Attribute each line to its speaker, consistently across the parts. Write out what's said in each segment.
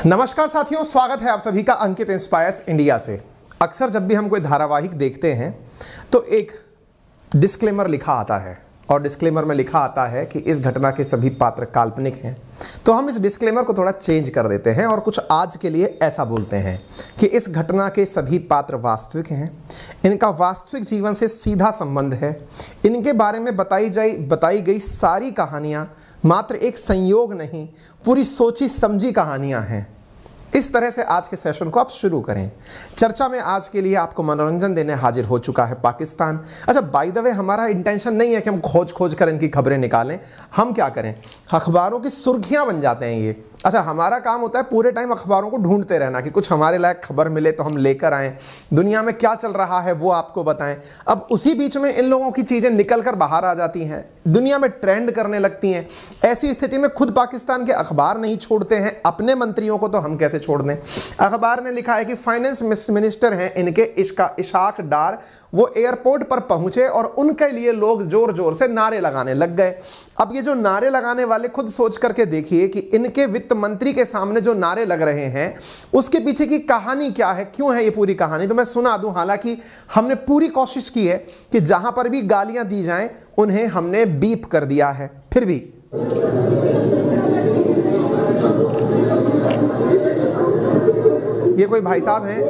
Speaker 1: नमस्कार साथियों, स्वागत है आप सभी का अंकित इंस्पायर्स इंडिया से। अक्सर जब भी हम कोई धारावाहिक देखते हैं तो एक डिस्क्लेमर लिखा आता है और डिस्क्लेमर में लिखा आता है कि इस घटना के सभी पात्र काल्पनिक हैं। तो हम इस डिस्क्लेमर को थोड़ा चेंज कर देते हैं और कुछ आज के लिए ऐसा बोलते हैं कि इस घटना के सभी पात्र वास्तविक हैं, इनका वास्तविक जीवन से सीधा संबंध है, इनके बारे में बताई गई सारी कहानियाँ मात्र एक संयोग नहीं, पूरी सोची समझी कहानियाँ हैं। इस तरह से आज के सेशन को आप शुरू करें। चर्चा में आज के लिए आपको मनोरंजन देने हाजिर हो चुका है पाकिस्तान। अच्छा, बाय द वे, हमारा इंटेंशन नहीं है कि हम खोज कर इनकी खबरें निकालें। हम क्या करें, अखबारों की सुर्खियां बन जाते हैं ये। अच्छा, हमारा काम होता है पूरे टाइम अखबारों को ढूंढते रहना कि कुछ हमारे लायक खबर मिले तो हम लेकर आएँ, दुनिया में क्या चल रहा है वो आपको बताएं। अब उसी बीच में इन लोगों की चीज़ें निकल कर बाहर आ जाती हैं, दुनिया में ट्रेंड करने लगती हैं। ऐसी स्थिति में खुद पाकिस्तान के अखबार नहीं छोड़ते हैं, अपने मंत्रियों को तो हम कैसे छोड़ दें। अखबार ने लिखा है कि फाइनेंस मिनिस्टर हैं इनके इशाक डार, वो एयरपोर्ट पर पहुंचे और उनके लिए लोग जोर जोर से नारे लगाने लग गए। अब ये जो नारे लगाने वाले, खुद सोच करके देखिए कि इनके वित्त मंत्री के सामने जो नारे लग रहे हैं उसके पीछे की कहानी क्या है, क्यों है ये पूरी कहानी, तो मैं सुना दूं। हालांकि हमने पूरी कोशिश की है कि जहां पर भी गालियां दी जाएं उन्हें हमने बीप कर दिया है, फिर भी ये कोई भाई साहब हैं,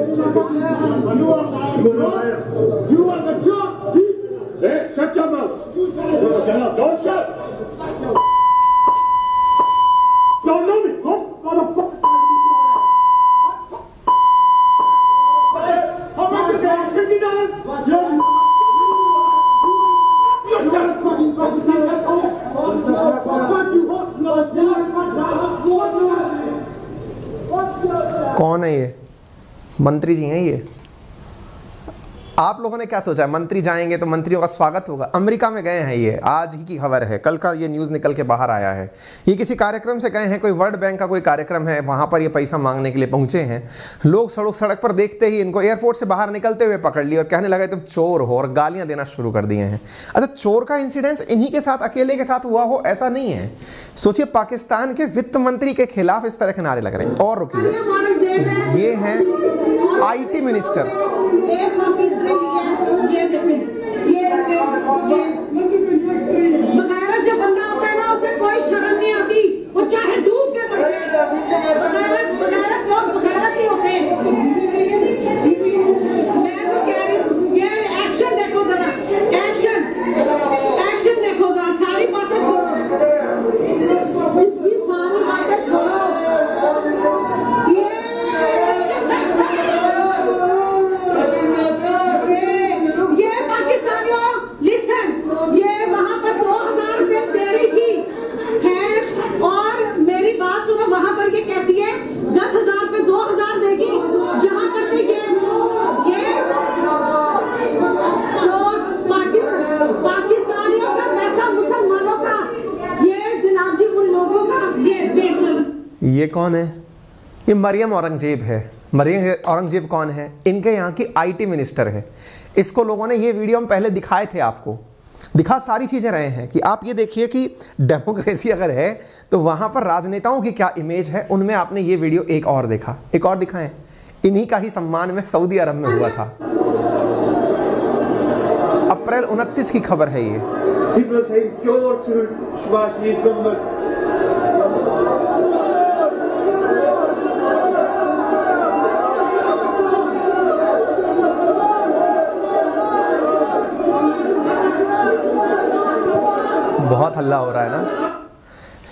Speaker 1: कौन है ये? मंत्री जी हैं ये। आप लोगों ने क्या सोचा, मंत्री जाएंगे तो मंत्रियों का स्वागत होगा? अमेरिका में गए हैं ये, आज ही की खबर है, कल का ये न्यूज़ निकल के बाहर आया है। ये किसी कार्यक्रम से गए हैं, कोई वर्ल्ड बैंक का कोई कार्यक्रम है, वहाँ पर ये पैसा मांगने के लिए पहुँचे हैं। लोग सड़क पर देखते ही इनको एयरपोर्ट से बाहर निकलते हुए पकड़ लिए और कहने लगे तुम चोर हो, और गालियाँ देना शुरू कर दिए हैं। अच्छा, चोर का इंसिडेंस इन्हीं के साथ, अकेले के साथ हुआ हो ऐसा नहीं है। सोचिए, पाकिस्तान के वित्त मंत्री के खिलाफ इस तरह के नारे लग रहे हैं। और रुकिए, ये हैं IT मिनिस्टर।
Speaker 2: बगैरत जो बंदा होता है ना, उसे कोई शर्म नहीं आती, वो चाहे डूब के मर जाए। बगैरत लोग बगैरत ही होते हैं। मैं तो कह रही हूँ, ये एक्शन देखो जरा, एक्शन देखो जरा, सारी बातें छोड़ो, इसकी सारी बातें छोड़ो।
Speaker 1: ये कौन है? ये मरियम औरंगजेब है। मरियम औरंगजेब कौन है? इनके यहाँ की IT मिनिस्टर है। इसको लोगों ने, ये वीडियो हम पहले दिखाए थे, आपको दिखा सारी चीज़ें रहे हैं कि आप ये देखिए कि डेमोक्रेसी अगर है तो वहाँ पर राजनेताओं की क्या इमेज है। उनमें आपने ये वीडियो एक और देखा, एक और दिखाएं, इन्हीं का ही सम्मान में सऊदी अरब में हुआ था। अप्रैल 29 की खबर है ये। बहुत हल्ला हो रहा है ना।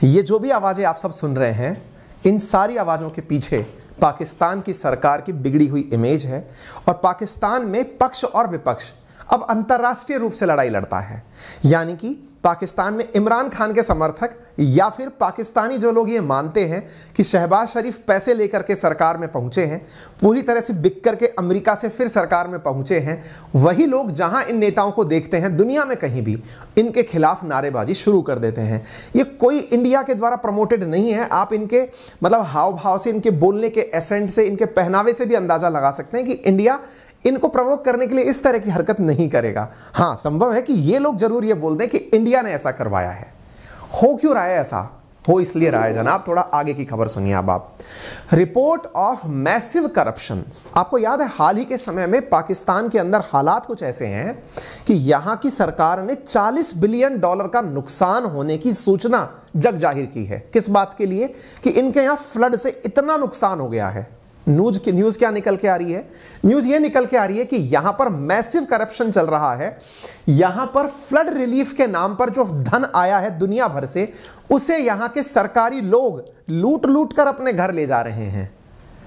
Speaker 1: ये जो भी आवाज़ें आप सब सुन रहे हैं, इन सारी आवाज़ों के पीछे पाकिस्तान की सरकार की बिगड़ी हुई इमेज है। और पाकिस्तान में पक्ष और विपक्ष अब अंतर्राष्ट्रीय रूप से लड़ाई लड़ता है। यानी कि पाकिस्तान में इमरान खान के समर्थक या फिर पाकिस्तानी जो लोग ये मानते हैं कि शहबाज शरीफ पैसे लेकर के सरकार में पहुंचे हैं, पूरी तरह से बिक करके अमेरिका से फिर सरकार में पहुंचे हैं, वही लोग जहां इन नेताओं को देखते हैं दुनिया में कहीं भी, इनके खिलाफ नारेबाजी शुरू कर देते हैं। ये कोई इंडिया के द्वारा प्रमोटेड नहीं है। आप इनके मतलब हाव भाव से, इनके बोलने के एसेंट से, इनके पहनावे से भी अंदाजा लगा सकते हैं कि इंडिया इनको प्रवोक करने के लिए इस तरह की हरकत नहीं करेगा। हाँ, संभव है कि ये लोग जरूर ये बोल दें कि इंडिया ने ऐसा करवाया है। हो क्यों रहा है ऐसा? हो इसलिए रहा है जनाब। थोड़ा आगे की खबर सुनिए अब आप। Report of massive corruption. आपको याद है हाल ही के समय में पाकिस्तान के अंदर हालात कुछ ऐसे हैं कि यहां की सरकार ने $40 बिलियन का नुकसान होने की सूचना जग जाहिर की है। किस बात के लिए? कि इनके यहां फ्लड से इतना नुकसान हो गया है। न्यूज क्या निकल के आ रही है? न्यूज ये निकल के आ रही है कि यहां पर मैसिव करप्शन चल रहा है। यहां पर फ्लड रिलीफ के नाम पर जो धन आया है दुनिया भर से, उसे यहां के सरकारी लोग लूट लूट कर अपने घर ले जा रहे हैं।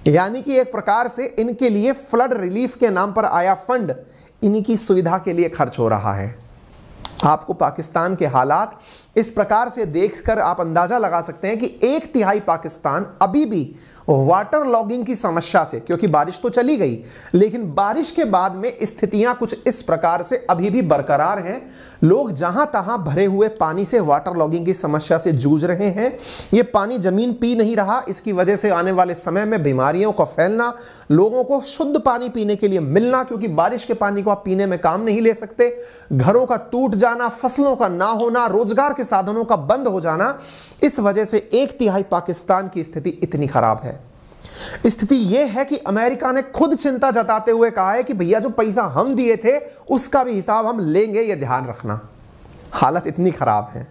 Speaker 1: यानी कि एक प्रकार से इनके लिए फ्लड रिलीफ के नाम पर आया फंड इन्हीं की सुविधा के लिए खर्च हो रहा है। आपको पाकिस्तान के हालात इस प्रकार से देखकर आप अंदाजा लगा सकते हैं कि 1/3 पाकिस्तान अभी भी वाटर लॉगिंग की समस्या से, क्योंकि बारिश तो चली गई लेकिन बारिश के बाद में स्थितियां कुछ इस प्रकार से अभी भी बरकरार हैं। लोग जहां तहां भरे हुए पानी से वाटर लॉगिंग की समस्या से जूझ रहे हैं। ये पानी जमीन पी नहीं रहा, इसकी वजह से आने वाले समय में बीमारियों का फैलना, लोगों को शुद्ध पानी पीने के लिए मिलना, क्योंकि बारिश के पानी को आप पीने में काम नहीं ले सकते, घरों का टूट जाना, फसलों का ना होना, रोजगार के साधनों का बंद हो जाना, इस वजह से 1/3 पाकिस्तान की स्थिति इतनी खराब है। स्थिति यह है कि अमेरिका ने खुद चिंता जताते हुए कहा है कि भैया जो पैसा हम दिए थे उसका भी हिसाब हम लेंगे, यह ध्यान रखना। हालत इतनी खराब है।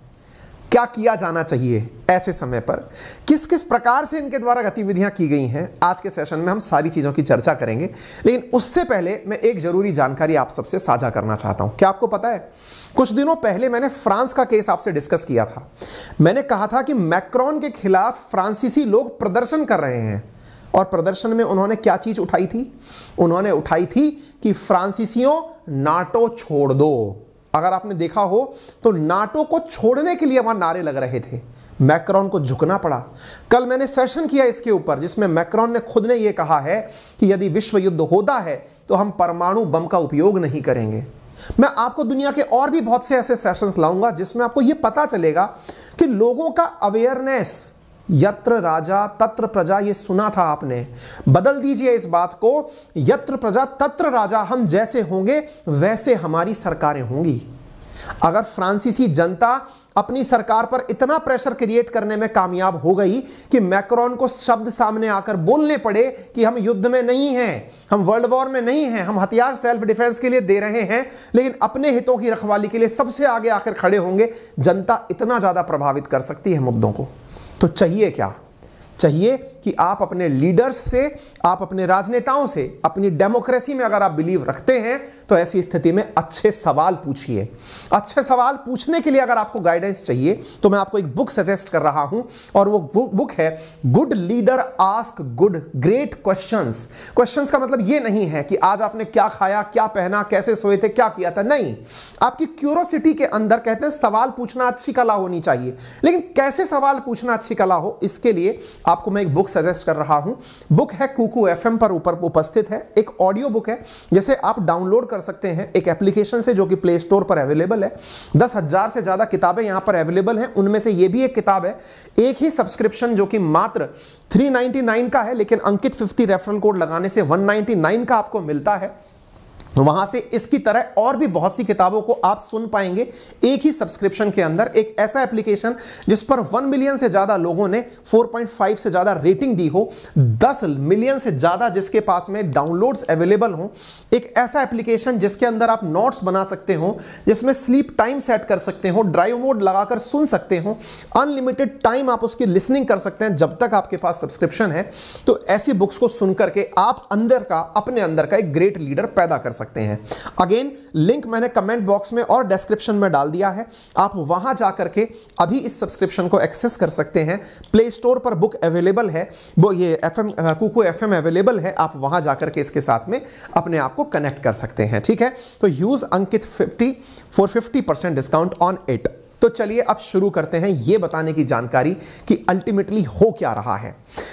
Speaker 1: क्या किया जाना चाहिए ऐसे समय पर? किस किस प्रकार से इनके द्वारा गतिविधियां की गई हैं, आज के सेशन में हम सारी चीजों की चर्चा करेंगे। लेकिन उससे पहले मैं एक जरूरी जानकारी आप सबसे साझा करना चाहता हूं। क्या आपको पता है, कुछ दिनों पहले मैंने फ्रांस का केस आपसे डिस्कस किया था। मैंने कहा था कि मैक्रोन के खिलाफ फ्रांसीसी लोग प्रदर्शन कर रहे हैं, और प्रदर्शन में उन्होंने क्या चीज उठाई थी? उन्होंने उठाई थी कि फ्रांसीसियों नाटो छोड़ दो। अगर आपने देखा हो तो नाटो को छोड़ने के लिए वहां नारे लग रहे थे। मैक्रोन को झुकना पड़ा। कल मैंने सेशन किया इसके ऊपर, जिसमें मैक्रोन ने खुद ने यह कहा है कि यदि विश्व युद्ध होता है तो हम परमाणु बम का उपयोग नहीं करेंगे। मैं आपको दुनिया के और भी बहुत से ऐसे सेशंस लाऊंगा जिसमें आपको यह पता चलेगा कि लोगों का अवेयरनेस, यत्र राजा तत्र प्रजा, ये सुना था आपने, बदल दीजिए इस बात को, यत्र प्रजा तत्र राजा। हम जैसे होंगे वैसे हमारी सरकारें होंगी। अगर फ्रांसीसी जनता अपनी सरकार पर इतना प्रेशर क्रिएट करने में कामयाब हो गई कि मैक्रोन को शब्द सामने आकर बोलने पड़े कि हम युद्ध में नहीं हैं, हम वर्ल्ड वॉर में नहीं हैं, हम हथियार सेल्फ डिफेंस के लिए दे रहे हैं, लेकिन अपने हितों की रखवाली के लिए सबसे आगे आकर खड़े होंगे, जनता इतना ज्यादा प्रभावित कर सकती है मुद्दों को। तो चाहिए क्या? चाहिए कि आप अपने लीडर्स से, आप अपने राजनेताओं से, अपनी डेमोक्रेसी में अगर आप बिलीव रखते हैं तो ऐसी स्थिति में अच्छे सवाल पूछिए। अच्छे सवाल पूछने के लिए अगर आपको गाइडेंस चाहिए तो मैं आपको एक बुक सजेस्ट कर रहा हूं, और वो बुक है good leader ask good great questions. Questions का मतलब ये नहीं है कि आज आपने क्या खाया, क्या पहना, कैसे सोए थे, क्या किया था, नहीं। आपकी क्यूरोसिटी के अंदर, कहते हैं सवाल पूछना अच्छी कला होनी चाहिए, लेकिन कैसे सवाल पूछना अच्छी कला हो, इसके लिए आपको मैं एक बुक सजेस्ट कर रहा हूं। बुक है कुकू एफएम पर ऊपर उपस्थित है, एक ऑडियो बुक है जिसे आप डाउनलोड कर सकते हैं एक एप्लीकेशन से जो कि प्ले स्टोर पर अवेलेबल है। 10,000 से ज्यादा किताबें यहां पर अवेलेबल हैं, उनमें से यह भी एक किताब है। एक ही सब्सक्रिप्शन जो कि मात्र 399 का है, लेकिन अंकित 50 रेफरल कोड लगाने से 199 का आपको मिलता है। वहां से इसकी तरह और भी बहुत सी किताबों को आप सुन पाएंगे एक ही सब्सक्रिप्शन के अंदर। एक ऐसा एप्लीकेशन जिस पर 1 मिलियन से ज्यादा लोगों ने 4.5 से ज्यादा रेटिंग दी हो, 10 मिलियन से ज्यादा जिसके पास में डाउनलोड्स अवेलेबल हो। एक ऐसा एप्लीकेशन जिसके अंदर आप नोट्स बना सकते हो, जिसमें स्लीप टाइम सेट कर सकते हो, ड्राइव मोड लगाकर सुन सकते हो, अनलिमिटेड टाइम आप उसकी लिसनिंग कर सकते हैं जब तक आपके पास सब्सक्रिप्शन है। तो ऐसी बुक्स को सुन करके आप अपने अंदर का एक ग्रेट लीडर पैदा कर सकते हैं। अगेन लिंक मैंने कमेंट बॉक्स में और डिस्क्रिप्शन में डाल दिया है, आप वहां जाकर के अभी इस सब्सक्रिप्शन को एक्सेस कर सकते हैं। प्ले स्टोर पर बुक अवेलेबल है, वो ये एफएम कुकू एफएम अवेलेबल है, आप वहां जाकर के इसके साथ में अपने आप को कनेक्ट कर सकते हैं। ठीक है, तो use Ankit 50 for 50% discount on it. तो चलिए अब शुरू करते हैं ये बताने की जानकारी कि अल्टीमेटली हो क्या रहा है।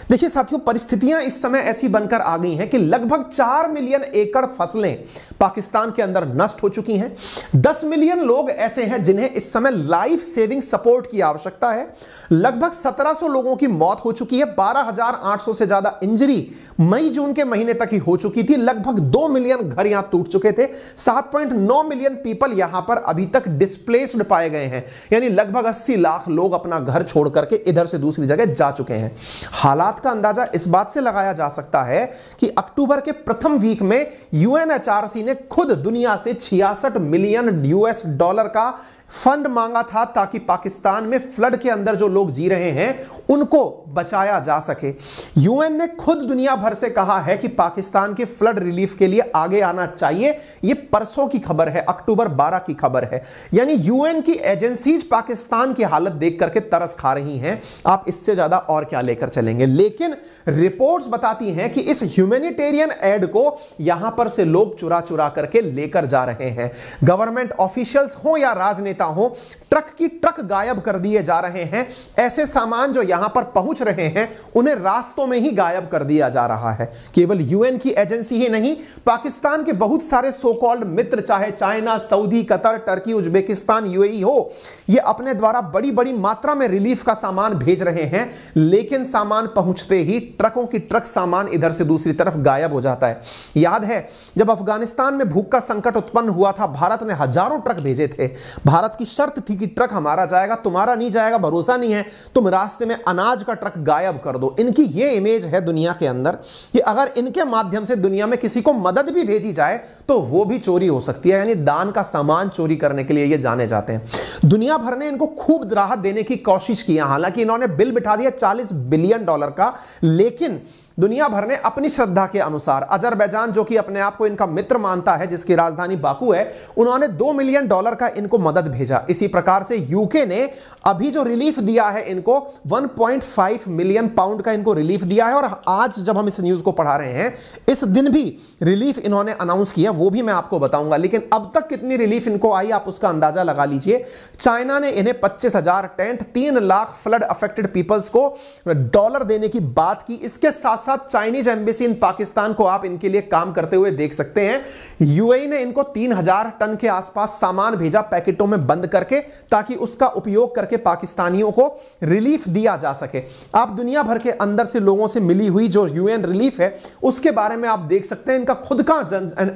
Speaker 1: देखिए साथियों, परिस्थितियां इस समय ऐसी बनकर आ गई हैं कि लगभग 4 मिलियन एकड़ फसलें पाकिस्तान के अंदर नष्ट हो चुकी हैं। 10 मिलियन लोग ऐसे हैं जिन्हें इस समय लाइफ सेविंग सपोर्ट की आवश्यकता है। लगभग 1700 लोगों की मौत हो चुकी है। 12,800 से ज्यादा इंजरी मई जून के महीने तक ही हो चुकी थी। लगभग 2 मिलियन घर यहां टूट चुके थे। 7.9 मिलियन पीपल यहां पर अभी तक डिस्प्लेस्ड पाए गए हैं, यानी लगभग 80 लाख लोग अपना घर छोड़ करके इधर से दूसरी जगह जा चुके हैं। हालात का अंदाजा इस बात से लगाया जा सकता है कि अक्टूबर के प्रथम वीक में यूएनएचआरसी ने खुद दुनिया से 66 मिलियन यूएस डॉलर का फंड मांगा था ताकि पाकिस्तान में फ्लड के अंदर जो लोग जी रहे हैं उनको बचाया जा सके। यूएन ने खुद दुनिया भर से कहा है कि पाकिस्तान के फ्लड रिलीफ के लिए आगे आना चाहिए। यह परसों की खबर है, अक्टूबर 12 की खबर है। यानी यूएन की एजेंसीज पाकिस्तान की हालत देख करके तरस खा रही हैं। आप इससे ज्यादा और क्या लेकर चलेंगे। लेकिन रिपोर्ट्स बताती हैं कि इस ह्यूमैनिटेरियन एड को यहां पर से लोग चुरा चुरा करके लेकर जा रहे हैं। गवर्नमेंट ऑफिशियल्स हो या राजनेता हो, ट्रक की ट्रक गायब कर दिए जा रहे हैं। ऐसे सामान जो यहां पर पहुंच रहे हैं उन्हें रास्तों में ही गायब कर दिया जा रहा है। केवल यूएन की एजेंसी ही नहीं, पाकिस्तान के बहुत सारे सो कॉल्ड मित्र, चाहे China, Saudi, Qatar, Turkey, Uzbekistan, UAE हो, ये अपने द्वारा बड़ी बड़ी मात्रा में रिलीफ का सामान भेज रहे हैं। लेकिन सामान पहुंचते ही ट्रकों की ट्रक सामान इधर से दूसरी तरफ गायब हो जाता है। याद है जब अफगानिस्तान में भूख का संकट उत्पन्न हुआ था, भारत ने हजारों ट्रक भेजे थे। भारत की शर्त थी कि ट्रक हमारा जाएगा, तुम्हारा नहीं जाएगा, भरोसा नहीं है, तुम रास्ते में अनाज का ट्रक गायब कर दो। इनकी यह इमेज है दुनिया के अंदर कि अगर इनके माध्यम से दुनिया में किसी को मदद भी भेजी जाए तो वो भी चोरी हो सकती है। यानी दान का सामान चोरी करने के लिए ये जाने जाते हैं। दुनिया भर ने इनको खूब राहत देने की कोशिश की। हालांकि इन्होंने बिल बिठा दिया $40 बिलियन का, लेकिन दुनिया भर ने अपनी श्रद्धा के अनुसार, अजरबैजान जो कि अपने आप को इनका मित्र मानता है, जिसकी राजधानी बाकू है, उन्होंने $2 मिलियन का इनको मदद भेजा। इसी प्रकार से यूके ने अभी जो रिलीफ दिया है इनको 1.5 मिलियन पाउंड का इनको रिलीफ दिया है। और आज जब हम इस न्यूज को पढ़ा रहे हैं, इस दिन भी रिलीफ इन्होंने अनाउंस किया, वो भी मैं आपको बताऊंगा। लेकिन अब तक कितनी रिलीफ इनको आई आप उसका अंदाजा लगा लीजिए। चाइना ने इन्हें 25,000 tent, 3 lakh flood affected peoples को डॉलर देने की बात की। इसके साथ साथ चाइनीज एम्बेसी इन पाकिस्तान को आप इनके लिए काम करते हुए देख सकते हैं। यूएई ने इनको 3000 टन के आसपास सामान भेजा पैकेटों में बंद करके, ताकि उसका उपयोग करके पाकिस्तानियों को रिलीफ दिया जा सके। आप दुनिया भर के अंदर से लोगों से मिली हुई जो यूएन रिलीफ है उसके बारे में आप देख सकते हैं। इनका खुद का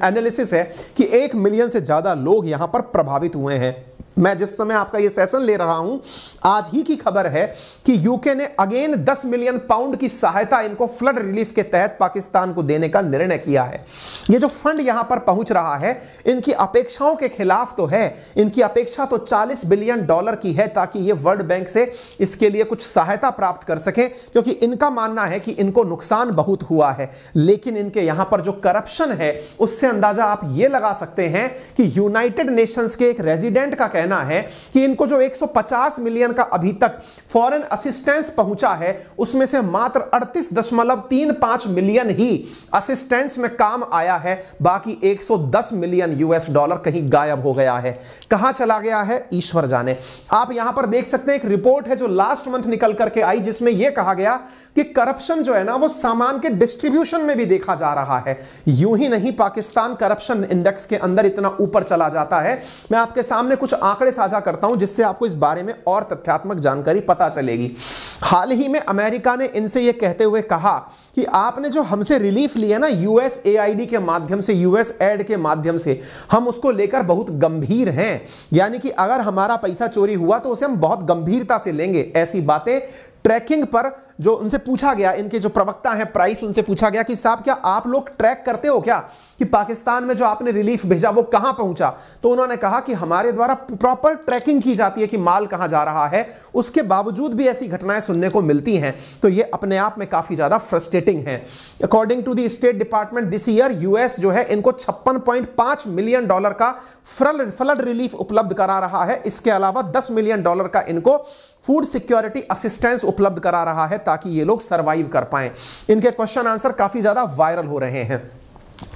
Speaker 1: एनालिसिस है कि 1 मिलियन से ज्यादा लोग यहां पर प्रभावित हुए हैं। मैं जिस समय आपका यह सेशन ले रहा हूं, आज ही की खबर है कि यूके ने अगेन 10 मिलियन पाउंड की सहायता इनको फ्लड रिलीफ के तहत पाकिस्तान को देने का निर्णय किया है। यह जो फंड यहां पर पहुंच रहा है, इनकी अपेक्षाओं के खिलाफ तो है। इनकी अपेक्षा तो $40 बिलियन की है, ताकि यह वर्ल्ड बैंक से इसके लिए कुछ सहायता प्राप्त कर सके, क्योंकि इनका मानना है कि इनको नुकसान बहुत हुआ है। लेकिन इनके यहां पर जो करप्शन है, उससे अंदाजा आप यह लगा सकते हैं कि यूनाइटेड नेशंस के एक रेजिडेंट का कहना है कि इनको जो 150 मिलियन का अभी तक फॉरेन असिस्टेंस पहुंचा है, उसमें से मात्र 38.35 मिलियन ही असिस्टेंस में काम आया है। बाकी 110 मिलियन यूएस डॉलर कहीं गायब हो गया है। कहां चला गया है ईश्वर जाने। आप यहां पर देख सकते हैं एक रिपोर्ट है जो लास्ट मंथ निकल करके आई, जिसमें यह कहा गया कि करप्शन जो है ना, वो सामान के डिस्ट्रीब्यूशन में भी देखा जा रहा है। यूं ही नहीं पाकिस्तान करप्शन इंडेक्स के अंदर इतना ऊपर चला जाता है। मैं आपके सामने कुछ आंकड़े साझा करता हूं जिससे आपको इस बारे में और तथ्यात्मक जानकारी पता चलेगी। हाल ही में अमेरिका ने इनसे यह कहते हुए कहा कि आपने जो हमसे रिलीफ लिया ना यूएसएआईडी के माध्यम से, यूएसएड के माध्यम से, हम उसको लेकर बहुत गंभीर हैं। यानी कि अगर हमारा पैसा चोरी हुआ तो उसे हम बहुत गंभीरता से लेंगे। ऐसी बातें ट्रैकिंग पर जो उनसे पूछा गया, इनके जो प्रवक्ता हैं प्राइस, उनसे पूछा गया कि साहब क्या आप लोग ट्रैक करते हो क्या कि पाकिस्तान में जो आपने रिलीफ भेजा वो कहां पहुंचा? तो उन्होंने कहा कि हमारे द्वारा प्रॉपर ट्रैकिंग की जाती है कि माल कहां जा रहा है। उसके बावजूद भी ऐसी घटनाएं सुनने को मिलती हैं, तो ये अपने आप में काफी ज्यादा फ्रस्ट्रेटिंग है। According to the state department this year US जो है इनको $56.5 मिलियन का फ्लड रिलीफ उपलब्ध करा रहा है। इसके अलावा $10 मिलियन का इनको फूड सिक्योरिटी असिस्टेंस उपलब्ध करा रहा है, ताकि ये लोग सरवाइव कर पाएं। इनके क्वेश्चन आंसर काफी ज्यादा वायरल हो रहे हैं।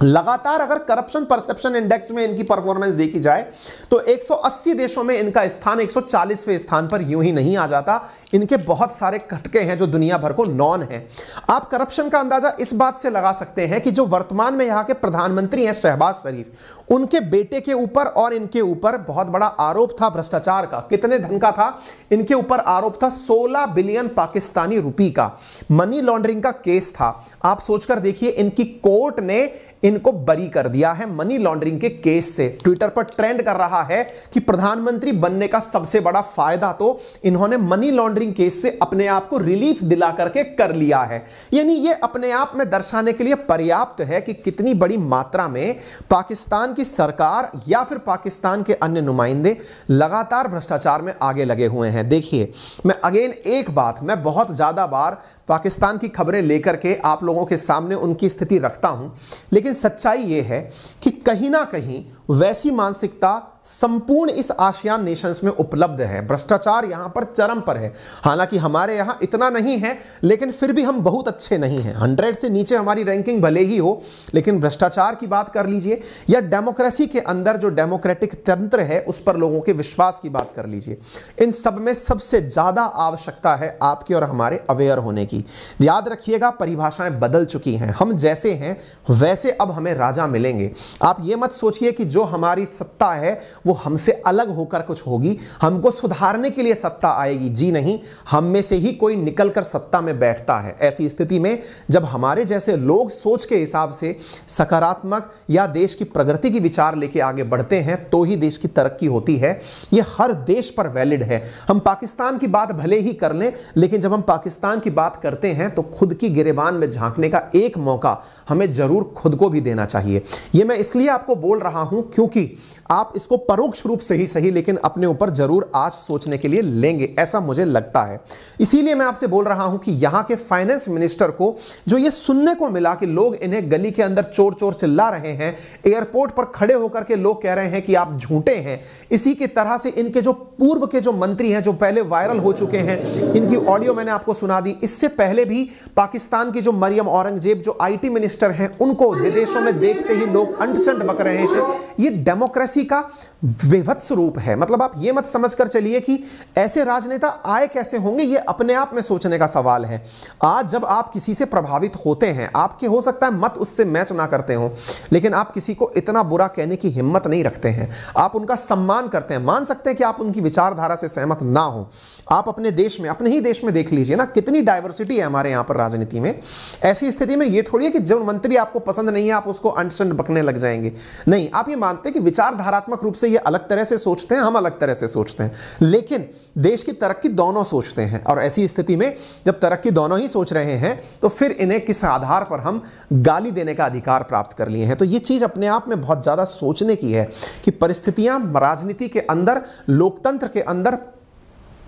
Speaker 1: लगातार अगर करप्शन परसेप्शन इंडेक्स में इनकी परफॉर्मेंस देखी जाए तो 180 देशों में इनका स्थान 140वें स्थान पर यूं ही नहीं आ जाता। इनके बहुत सारे खटके हैं जो दुनिया भर को नॉन है। आप करप्शन का अंदाजा इस बात से लगा सकते हैं कि जो वर्तमान में यहां के प्रधानमंत्री हैं शहबाज शरीफ, उनके बेटे के ऊपर और इनके ऊपर बहुत बड़ा आरोप था भ्रष्टाचार का। कितने धन का था? इनके ऊपर आरोप था 16 बिलियन पाकिस्तानी रुपए का मनी लॉन्ड्रिंग का केस था। आप सोचकर देखिए, इनकी कोर्ट ने इनको बरी कर दिया है मनी लॉन्ड्रिंग के केस से। ट्विटर पर ट्रेंड कर रहा है कि प्रधानमंत्री बनने का सबसे बड़ा फायदा तो इन्होंने मनी लॉन्ड्रिंग केस से अपने आप को रिलीफ दिला करके कर लिया है। यानी ये अपने आप में दर्शाने के लिए पर्याप्त है कि कितनी बड़ी मात्रा में पाकिस्तान की सरकार या फिर पाकिस्तान के अन्य नुमाइंदे लगातार भ्रष्टाचार में आगे लगे हुए हैं। देखिए, मैं अगेन एक बात, मैं बहुत ज्यादा बार पाकिस्तान की खबरें लेकर के आप लोगों के सामने उनकी स्थिति रखता हूं, लेकिन सच्चाई यह है कि कहीं ना कहीं वैसी मानसिकता संपूर्ण इस आसियान नेशंस में उपलब्ध है। भ्रष्टाचार यहां पर चरम पर है। हालांकि हमारे यहां इतना नहीं है, लेकिन फिर भी हम बहुत अच्छे नहीं हैं। 100 से नीचे हमारी रैंकिंग भले ही हो, लेकिन भ्रष्टाचार की बात कर लीजिए या डेमोक्रेसी के अंदर जो डेमोक्रेटिक तंत्र है उस पर लोगों के विश्वास की बात कर लीजिए, इन सब में सबसे ज्यादा आवश्यकता है आपके और हमारे अवेयर होने की। याद रखिएगा, परिभाषाएं बदल चुकी हैं। हम जैसे हैं वैसे अब हमें राजा मिलेंगे। आप ये मत सोचिए कि जो हमारी सत्ता है वो हमसे अलग होकर कुछ होगी, हमको सुधारने के लिए सत्ता आएगी। जी नहीं, हम में से ही कोई निकलकर सत्ता में बैठता है। ऐसी स्थिति में जब हमारे जैसे लोग सोच के हिसाब से सकारात्मक या देश की प्रगति की विचार लेके आगे बढ़ते हैं तो ही देश की तरक्की होती है। यह हर देश पर वैलिड है। हम पाकिस्तान की बात भले ही कर लें, लेकिन जब हम पाकिस्तान की बात करते हैं तो खुद की गिरेबान में झांकने का एक मौका हमें जरूर खुद को भी देना चाहिए। यह मैं इसलिए आपको बोल रहा हूं क्योंकि आप इसको परोक्ष रूप से ही सही, लेकिन अपने ऊपर जरूर आज सोचने के लिए लेंगे, ऐसा मुझे लगता है। इसीलिए मैं आपसे बोल रहा हूं कि यहां के फाइनेंस मिनिस्टर को जो ये सुनने को मिला कि लोग इन्हें गली के अंदर चोर चोर चिल्ला रहे हैं, एयरपोर्ट पर खड़े होकर के लोग कह रहे हैं कि आप झूठे हैं, इसी की तरह से इनके जो पूर्व के जो मंत्री हैं जो पहले वायरल हो चुके हैं, इनकी ऑडियो मैंने आपको सुना दी। इससे पहले भी पाकिस्तान की जो मरियम औरंगजेब जो आईटी मिनिस्टर हैं, उनको विदेशों में देखते ही लोग अंट-शंट बक रहे थे। ये डेमोक्रेसी का विभत्स रूप है। मतलब आप ये मत समझकर चलिए कि ऐसे राजनेता आए कैसे होंगे, ये अपने आप में सोचने का सवाल है। आज जब आप किसी से प्रभावित होते हैं, आपके हो सकता है मत उससे मैच ना करते हो, लेकिन आप किसी को इतना बुरा कहने की हिम्मत नहीं रखते हैं। आप उनका सम्मान करते हैं। मान सकते हैं कि आप उनकी विचारधारा से सहमत ना हो। आप अपने देश में, अपने ही देश में देख लीजिए ना, कितनी डाइवर्सिटी है हमारे यहां पर राजनीति में। ऐसी स्थिति में ये थोड़ी है कि जो मंत्री आपको पसंद नहीं है आप उसको अंट-शंट बकने लग जाएंगे। नहीं, आप ये मानते हैं कि विचारधारात्मक रूप से ये अलग तरह से सोचते हैं, हम अलग तरह से सोचते हैं, लेकिन देश की तरक्की दोनों सोचते हैं। और ऐसी स्थिति में जब तरक्की दोनों ही सोच रहे हैं तो फिर इन्हें किस आधार पर हम गाली देने का अधिकार प्राप्त कर लिए हैं। तो ये चीज अपने आप में बहुत ज्यादा सोचने की है कि परिस्थितियां राजनीति के अंदर, लोकतंत्र के अंदर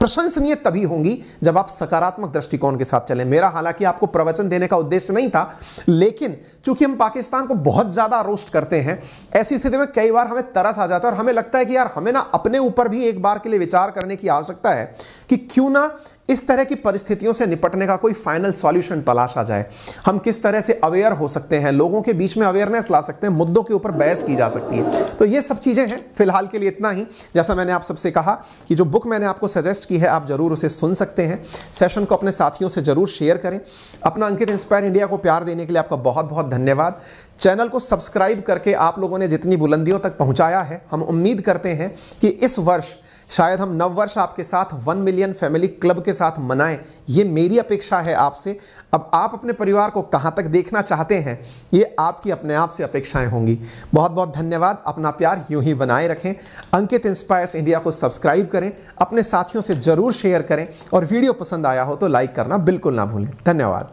Speaker 1: प्रशंसनीय तभी होंगी जब आप सकारात्मक दृष्टिकोण के साथ चलें। मेरा हालांकि आपको प्रवचन देने का उद्देश्य नहीं था, लेकिन चूंकि हम पाकिस्तान को बहुत ज्यादा रोस्ट करते हैं, ऐसी स्थिति में कई बार हमें तरस आ जाता है और हमें लगता है कि यार हमें ना अपने ऊपर भी एक बार के लिए विचार करने की आवश्यकता है कि क्यों ना इस तरह की परिस्थितियों से निपटने का कोई फाइनल सॉल्यूशन तलाशा जाए। हम किस तरह से अवेयर हो सकते हैं, लोगों के बीच में अवेयरनेस ला सकते हैं, मुद्दों के ऊपर बहस की जा सकती है। तो ये सब चीजें हैं। फिलहाल के लिए इतना ही। जैसा मैंने आप सबसे कहा कि जो बुक मैंने आपको सजेस्ट की है आप जरूर उसे सुन सकते हैं। सेशन को अपने साथियों से जरूर शेयर करें। अपना अंकित इंस्पायर इंडिया को प्यार देने के लिए आपका बहुत बहुत धन्यवाद। चैनल को सब्सक्राइब करके आप लोगों ने जितनी बुलंदियों तक पहुंचाया है, हम उम्मीद करते हैं कि इस वर्ष शायद हम नव वर्ष आपके साथ 1 मिलियन फैमिली क्लब के साथ मनाएं। ये मेरी अपेक्षा है आपसे। अब आप अपने परिवार को कहां तक देखना चाहते हैं, ये आपकी अपने आप से अपेक्षाएं होंगी। बहुत बहुत धन्यवाद। अपना प्यार यूं ही बनाए रखें। अंकित इंस्पायर्स इंडिया को सब्सक्राइब करें, अपने साथियों से जरूर शेयर करें और वीडियो पसंद आया हो तो लाइक करना बिल्कुल ना भूलें। धन्यवाद।